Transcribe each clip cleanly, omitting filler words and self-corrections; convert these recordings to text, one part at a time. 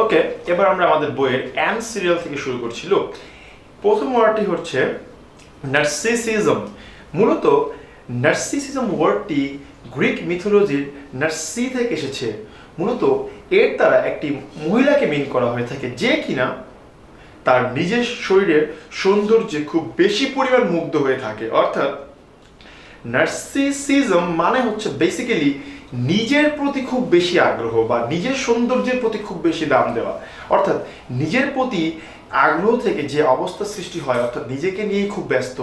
ওকে, এবার আমরা আমাদের বইয়ের অ্যান্ড সিরিয়াল থেকে শুরু করছি। লোক, প্রথম ওয়ার্ডটি হচ্ছে নার্সিসিজম। মূলত নার্সিসিজম ওয়ার্ডটি গ্রিক মিথোলজির নার্সি থেকে এসেছে। মূলত এর দ্বারা একটি মহিলাকে মিন করা হয়ে থাকে যে কিনা তার নিজের শরীরের সৌন্দর্যে খুব বেশি পরিমাণ মুগ্ধ হয়ে থাকে। অর্থাৎ নার্সিসিজম মানে হচ্ছে বেসিক্যালি নিজের প্রতি খুব বেশি আগ্রহ বা নিজের সৌন্দর্যের প্রতি খুব বেশি দাম দেওয়া। অর্থাৎ নিজের প্রতি আগ্রহ থেকে যে অবস্থা সৃষ্টি হয়, অর্থাৎ নিজেকে নিয়ে খুব ব্যস্ত,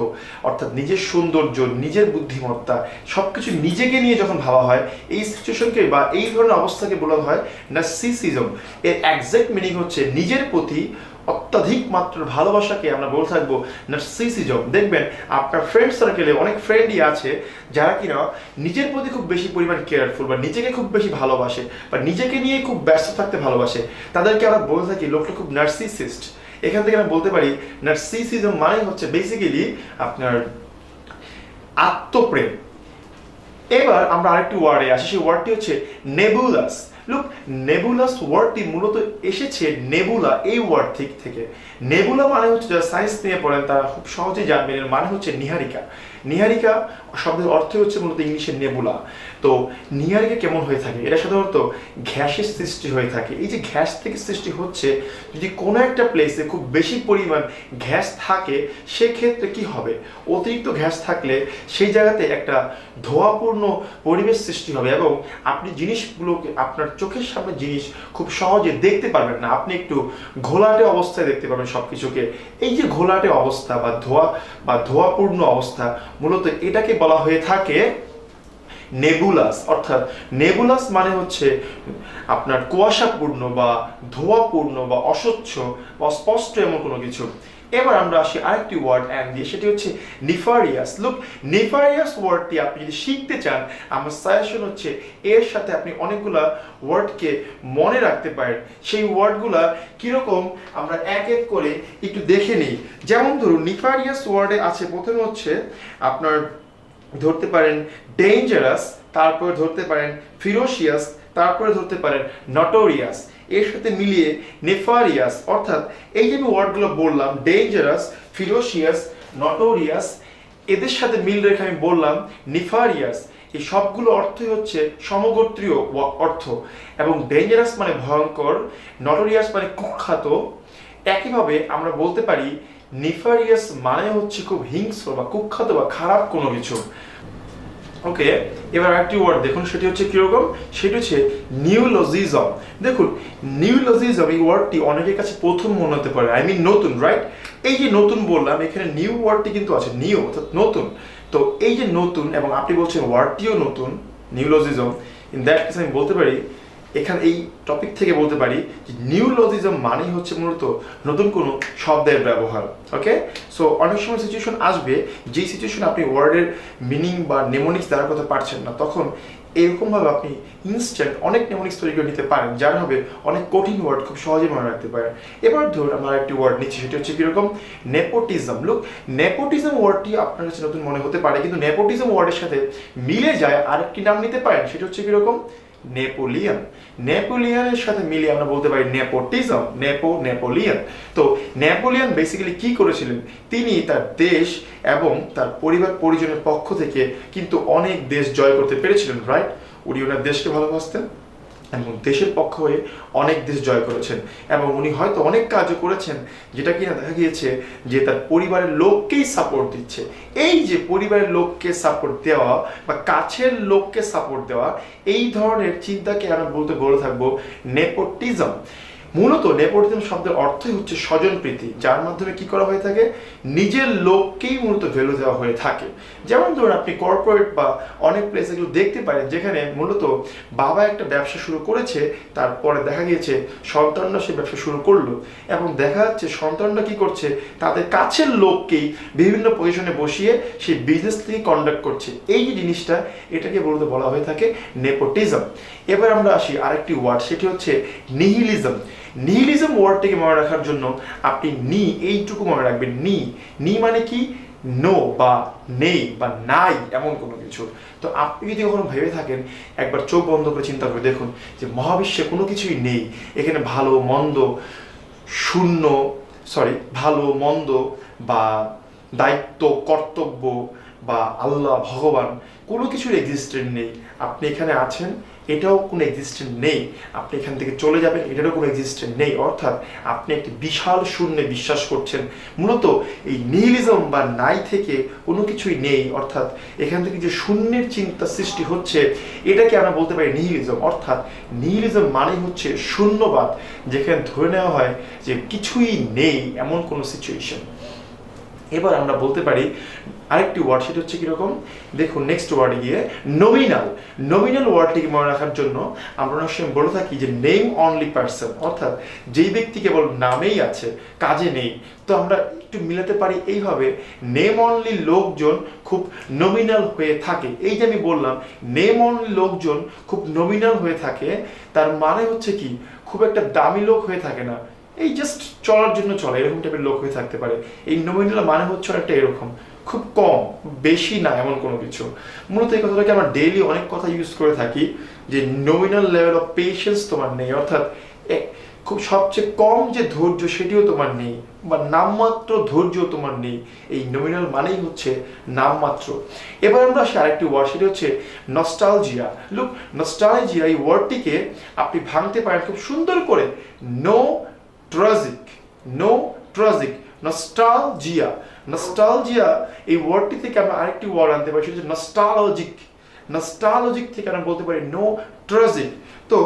অর্থাৎ নিজের সৌন্দর্য, নিজের বুদ্ধিমত্তা সবকিছু নিজেকে নিয়ে যখন ভাবা হয়, এই সিচুয়েশনকে বা এই ধরনের অবস্থাকে বলা হয় নার্সিসিজম। এর এক্সাক্ট মিনিং হচ্ছে নিজের প্রতি অত্যাধিক মাত্রার ভালোবাসাকে আমরা বলে থাকবো নার্সিসিজম। দেখবেন আপনার ফ্রেন্ড সার্কেলে অনেক ফ্রেন্ডই আছে যারা কিনা নিজের প্রতি খুব বেশি পরিমাণ কেয়ারফুল বা নিজেকে খুব বেশি ভালোবাসে বা নিজেকে নিয়ে খুব ব্যস্ত থাকতে ভালোবাসে, তাদেরকে আমরা বলে থাকি লোকটা খুব নার্সিসিস্ট। এখান থেকে আমরা বলতে পারি নার্সিসিজম মানে হচ্ছে বেসিক্যালি আপনার আত্মপ্রেম। এবার আমরা আরেকটি ওয়ার্ডে আসি, সেই ওয়ার্ডটি হচ্ছে নেবুলাস। লুক, নেবুলাস ওয়ার্ডটি মূলত এসেছে নেবুলা এই ওয়ার্ড থেকে। নেবুলা মানে হচ্ছে যারা সায়েন্স নিয়ে পড়েন তারা খুব সহজেই জানবেন, এর মানে হচ্ছে নিহারিকা। নিহারিকা শব্দের অর্থ হচ্ছে মূলত ইংলিশের নেবুলা। তো নিহারিকা কেমন হয়ে থাকে? এটা সাধারণত গ্যাসের সৃষ্টি হয়ে থাকে। এই যে গ্যাস থেকে সৃষ্টি হচ্ছে, যদি কোনো একটা প্লেসে খুব বেশি পরিমাণ গ্যাস থাকে সেক্ষেত্রে কি হবে? অতিরিক্ত গ্যাস থাকলে সেই জায়গাতে একটা ধোঁয়াপূর্ণ পরিবেশ সৃষ্টি হবে এবং আপনি জিনিসগুলোকে, আপনার চোখের সামনে জিনিস খুব সহজে দেখতে পারবেন না। আপনি একটু ঘোলাটে অবস্থায় দেখতে পাবেন সবকিছুকে। এই যে ঘোলাটে অবস্থা বা ধোঁয়াপূর্ণ অবস্থা, মূলত এটাকে বলা হয়ে থাকে নেবুলাস। অর্থাৎ নেবুলাস মানে হচ্ছে আপনার কুয়াশাপূর্ণ বা ধোঁয়াপূর্ণ বা অস্বচ্ছ বা স্পষ্ট এমন কোনো কিছু। এবার আমরা আসি আরেকটি ওয়ার্ড অ্যান্ড দিয়ে, সেটি হচ্ছে নিফারিয়াস। লুক, নিফারিয়াস ওয়ার্ডটি আপনি যদি শিখতে চান, আমার সাজেশন হচ্ছে এর সাথে আপনি অনেকগুলা ওয়ার্ডকে মনে রাখতে পারেন। সেই ওয়ার্ডগুলা কিরকম আমরা এক এক করে একটু দেখে নিই। যেমন ধরুন নিফারিয়াস ওয়ার্ডে আছে, প্রথমে হচ্ছে আপনার ধরতে পারেন ডেঞ্জারাস, তারপরে ধরতে পারেন ফিরোশিয়াস, তারপরে ধরতে পারেন নটোরিয়াস। এর সাথে মিলিয়ে নেফারিয়াস, অর্থাৎ এই যে আমি ওয়ার্ডগুলো বললাম ডেঞ্জারাস, ফিরোশিয়াস, নটোরিয়াস, এদের সাথে মিল রেখে আমি বললাম নিফারিয়াস। এই সবগুলো অর্থই হচ্ছে সমগোত্রীয় অর্থ এবং ডেঞ্জারাস মানে ভয়ঙ্কর, নটোরিয়াস মানে কুখ্যাত। একইভাবে আমরা বলতে পারি নিফারিয়াস মানে হচ্ছে খুব হিংস্র বা কুখ্যাত বা খারাপ কোনো কিছু। ওকে, এবার একটি ওয়ার্ড দেখুন, সেটি হচ্ছে কিরকম? সেটি হচ্ছে নিউলজিজম। দেখুন, নিউলজিজম এই ওয়ার্ডটি অনেকের কাছে প্রথম মনে হতে পারে, নতুন, রাইট? এই যে নতুন বললাম, এখানে নিউ ওয়ার্ডটি কিন্তু আছে, নিউ অর্থাৎ নতুন। তো এই যে নতুন এবং আপনি বলছেন ওয়ার্ডটিও নতুন, নিউলজিজম, ইন দ্যাট কেস আমি বলতে পারি, এখানে এই টপিক থেকে বলতে পারি যে নিউলজিজম মানেই হচ্ছে মূলত নতুন কোনো শব্দের ব্যবহার। ওকে, সো অনেক সময় সিচুয়েশন আসবে যে সিচুয়েশনে আপনি ওয়ার্ডের মিনিং বা নেমোনিক্স দ্বারা করতে পারছেন না, তখন এরকমভাবে আপনি ইনস্ট্যান্ট অনেক নেমোনিক্স তৈরি করে নিতে পারেন, যার হবে অনেক কঠিন ওয়ার্ড খুব সহজে মনে রাখতে পারেন। এবার ধরুন আমরা একটি ওয়ার্ড নিচ্ছি, সেটি হচ্ছে কিরকম? নেপোটিজম। লুক, নেপোটিজম ওয়ার্ডটি আপনার কাছে নতুন মনে হতে পারে, কিন্তু নেপোটিজম ওয়ার্ডের সাথে মিলে যায় আরেকটি নাম নিতে পারেন, সেটি হচ্ছে কিরকম? নেপোলিয়ন। নেপোলিয়নের সাথে মিলিয়ে আমরা বলতে পারি নেপোটিজম, নেপোলিয়ন। তো নেপোলিয়ন বেসিক্যালি কি করেছিলেন? তিনি তার দেশ এবং তার পরিবার পরিজনের পক্ষ থেকে কিন্তু অনেক দেশ জয় করতে পেরেছিলেন, রাইট? উনি ওনার দেশকে ভালোবাসতেন এবং দেশের পক্ষ হয়ে অনেক দেশ জয় করেছেন এবং উনি হয়তো অনেক কাজও করেছেন যেটা কিনা দেখা গিয়েছে যে তার পরিবারের লোককেই সাপোর্ট দিচ্ছে। এই যে পরিবারের লোককে সাপোর্ট দেওয়া বা কাছের লোককে সাপোর্ট দেওয়া, এই ধরনের চিন্তাকে আমরা বলে থাকবো নেপোটিজম। মূলত নেপোটিজম শব্দের অর্থই হচ্ছে স্বজনপ্রীতি, যার মাধ্যমে কি করা হয়ে থাকে? নিজের লোককেই মূলত ভ্যালু দেওয়া হয়ে থাকে। যেমন ধরুন আপনি কর্পোরেট বা অনেক প্লেস এগুলো দেখতে পারেন যেখানে মূলত বাবা একটা ব্যবসা শুরু করেছে, তারপরে দেখা গিয়েছে সন্তানরা সেই ব্যবসা শুরু করলো এবং দেখা যাচ্ছে সন্তানরা কি করছে? তাদের কাছের লোককেই বিভিন্ন পজিশনে বসিয়ে সেই বিজনেস থেকে কন্ডাক্ট করছে। এই যে জিনিসটা, এটাকে মূলত বলা হয়ে থাকে নেপোটিজম। এবার আমরা আসি আরেকটি ওয়ার্ড, সেটি হচ্ছে নিহিলিজম। নিহিলিজম ওয়ার্ডটিকে মনে রাখার জন্য আপনি এইটুকু মনে রাখবেন, নি মানে কি? নো বা নেই বা নাই এমন কোনো কিছু। তো আপনি যদি কখনো ভেবে থাকেন, একবার চোখ বন্ধ করে চিন্তা করে দেখুন যে মহাবিশ্বে কোনো কিছুই নেই, এখানে ভালো মন্দ শূন্য, ভালো মন্দ বা দায়িত্ব কর্তব্য বা আল্লাহ ভগবান কোনো কিছুর এক্সিস্টেন্ট নেই। আপনি এখানে আছেন, এটাও কোনো এক্সিস্টেন্ট নেই। আপনি এখান থেকে চলে যাবেন, এটারও কোনো এক্সিস্টেন্ট নেই। অর্থাৎ আপনি একটি বিশাল শূন্যে বিশ্বাস করছেন। মূলত এই নিহিলিজম বা নাই থেকে কোনো কিছুই নেই, অর্থাৎ এখান থেকে যে শূন্যের চিন্তা সৃষ্টি হচ্ছে, এটাকে আমরা বলতে পারি নিহিলিজম। অর্থাৎ নিহিলিজম মানে হচ্ছে শূন্যবাদ, যেখানে ধরে নেওয়া হয় যে কিছুই নেই এমন কোনো সিচুয়েশন। এবার আমরা বলতে পারি আরেকটি ওয়ার্ড, সেটা হচ্ছে কিরকম দেখুন, নেক্সট ওয়ার্ডে গিয়ে নমিনাল। নমিনাল ওয়ার্ডটিকে মনে রাখার জন্য আমরা অনেক সময় বলে থাকি যে নেম অনলি পার্সন, অর্থাৎ যেই ব্যক্তি কেবল নামেই আছে, কাজে নেই। তো আমরা একটু মিলাতে পারি এইভাবে, নেম অনলি লোকজন খুব নমিনাল হয়ে থাকে। এই যে আমি বললাম নেম অনলি লোকজন খুব নমিনাল হয়ে থাকে, তার মানে হচ্ছে কি খুব একটা দামি লোক হয়ে থাকে না, এই জাস্ট চলার জন্য চলে, এরকম টাইপের লোক হয়ে থাকতে পারে। এই নমিনাল মানে হচ্ছে একটা এরকম খুব কম, বেশি না এমন কোনো কিছু। মূলত এই কথাটাকে আমরা ডেইলি অনেক কথা ইউজ করে থাকি যে নমিনাল লেভেল অফ পেশেন্স তোমার নেই, অর্থাৎ খুব সবচেয়ে কম যে ধৈর্য সেটিও তোমার নেই, বা নামমাত্র ধৈর্য তোমার নেই। এই নমিনাল মানেই হচ্ছে নামমাত্র। এবার আমরা আসি আরেকটি ওয়ার্ড, সেটি হচ্ছে নস্টালজিয়া। লুক, নস্টালজিয়া এই ওয়ার্ডটিকে আপনি ভাঙতে পারেন খুব সুন্দর করে, no tragic, no tragic, nostalgia. Nostalgia এই ওয়ার্ডটি থেকে আমরা আরেকটি ওয়ার্ড আনতে পারি, সেটা হচ্ছে নস্টালজিক। নস্টালজিক থেকে আমরা বলতে পারি নো ট্রাজিক। তো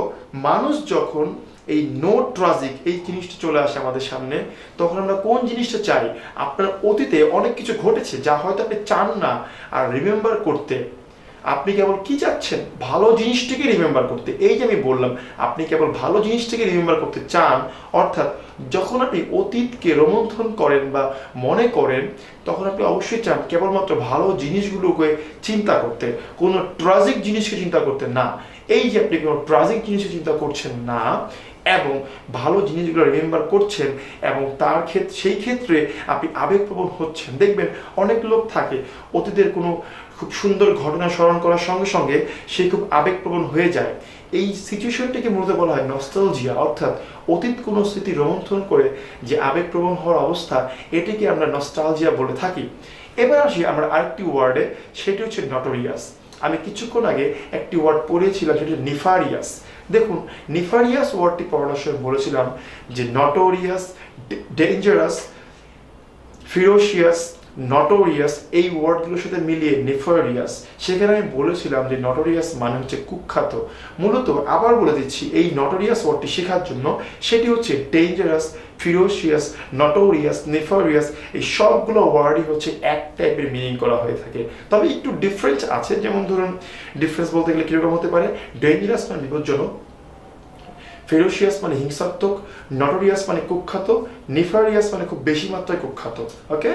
মানুষ যখন এই নো ট্রাজিক এই জিনিসটা চলে আসে আমাদের সামনে, তখন আমরা কোন জিনিসটা চাই? আপনার অতীতে অনেক কিছু ঘটেছে যা হয়তো আপনি চান না আর রিমেম্বার করতে। আপনি কেবল কি চাচ্ছেন? ভালো জিনিসটিকে রিমেম্বার করতে। এই যে আমি বললাম, আপনি কেবল ভালো জিনিসটিকে রিমেম্বার করতে চান। অর্থাৎ যখন আপনি অতীতকে রোমন্থন করেন বা মনে করেন, তখন আপনি অবশ্যই চান কেবলমাত্র ভালো জিনিসগুলোকে চিন্তা করতে, কোনো ট্রাজিক জিনিসকে চিন্তা করতে না। এই যে আপনি কোনো ট্রাজিক জিনিসকে চিন্তা করছেন না এবং ভালো জিনিসগুলো রিমেম্বার করছেন, এবং সেই ক্ষেত্রে আপনি আবেগপ্রবণ হচ্ছেন। দেখবেন অনেক লোক থাকে অতীতের কোনো খুব সুন্দর ঘটনা স্মরণ করার সঙ্গে সঙ্গে সে খুব আবেগপ্রবণ হয়ে যায়। এই সিচুয়েশনটিকে মূলত বলা হয় নস্টালজিয়া, অর্থাৎ অতীত কোনো স্মৃতি রোমন্থন করে যে আবেগপ্রবণ হওয়ার অবস্থা, এটিকে আমরা নস্টালজিয়া বলে থাকি। এবার আসি আমরা আরেকটি ওয়ার্ডে, সেটি হচ্ছে নটোরিয়াস। আমি কিছুক্ষণ আগে একটি ওয়ার্ড পড়েছিলাম, সেটি হচ্ছে নিফারিয়াস। দেখুন, নিফারিয়াস ওয়ার্ডটি পড়ার সময় বলেছিলাম যে নটোরিয়াস, ডেঞ্জারাস, ফিরোশিয়াস, নটোরিয়াস এই ওয়ার্ডগুলোর সাথে মিলিয়ে নেফারিয়াস। সেখানে আমি বলেছিলাম যে নটোরিয়াস মানে হচ্ছে কুখ্যাত। মূলত আবার বলে দিচ্ছি, এই নটোরিয়াস ওয়ার্ডটি শেখার জন্য সেটি হচ্ছে ডেঞ্জারাস, ফিরোশিয়াস, নটোরিয়াস, নেফারিয়াস, এই সবগুলো ওয়ার্ডই হচ্ছে এক টাইপের মিনিং করা হয়ে থাকে। তবে একটু ডিফারেন্স আছে, যেমন ধরুন ডিফারেন্স বলতে গেলে কীরকম হতে পারে? ডেঞ্জারাস মানে বিপজ্জনক, ফেরোশিয়াস মানে হিংসাত্মক, নটোরিয়াস মানে কুখ্যাত, নেফারিয়াস মানে খুব বেশি মাত্রায় কুখ্যাত। ওকে।